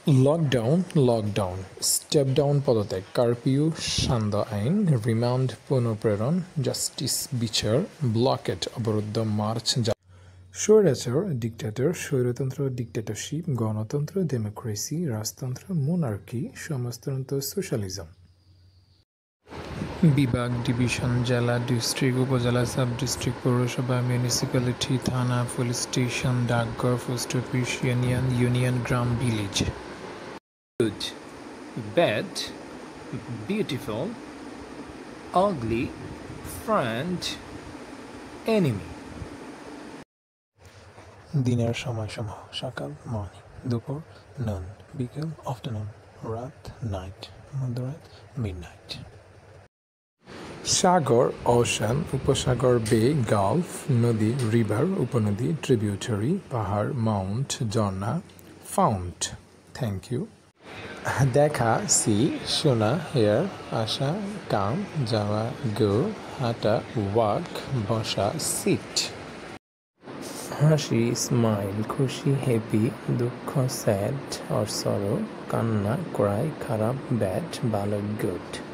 Lockdown, step down পদত্যাগ, curfew, সান্ধ্য আইন, রিমান্ড পুনঃপ্রেরণ, জাস্টিস বিচার, ব্লকেট অবরুদ্ধ মার্চ, স্বৈরাচার ডিক্টেটর, স্বৈরতন্ত্র ডিক্টেটরশিপ, গণতন্ত্র ডেমোক্রেসি, রাজতন্ত্র মোনার্কি, সমাজতন্ত্র সোশ্যালিজম। বিভাগ, ডিভিশন, জেলা, ডিস্ট্রিক্ট, উপজেলা, সাব ডিস্ট্রিক্ট, পৌরসভা, মিউনিসিপ্যালিটি, থানা, পুলিশ স্টেশন, ডাকঘর, পোস্ট অফিস, ইউনিয়ন, গ্রাম, village. Good, bad, beautiful, ugly, friend, enemy. দিনের সময়সমূহ: সকাল মর্নিং, দুপুর নুন, বিকেল আফটারনুন, রাত নাইট, মধ্যরাত মিডনাইট। সাগর ওশান, উপসাগর বে গালফ, নদী রিভার, উপনদী ট্রিবিউটারি, পাহাড় মাউন্ট, ঝর্ণা ফাউন্ট। Thank you. দেখা সি, শোনা হেয়ার, আসা কাম, যাওয়া গো, হাঁটা ওয়াক, বসা সিট। হাসি স্মাইল, খুশি হ্যাপি, দুঃখ স্যাড অর সরো, কান্না ক্রাই, খারাপ ব্যাড, ভালো গুড।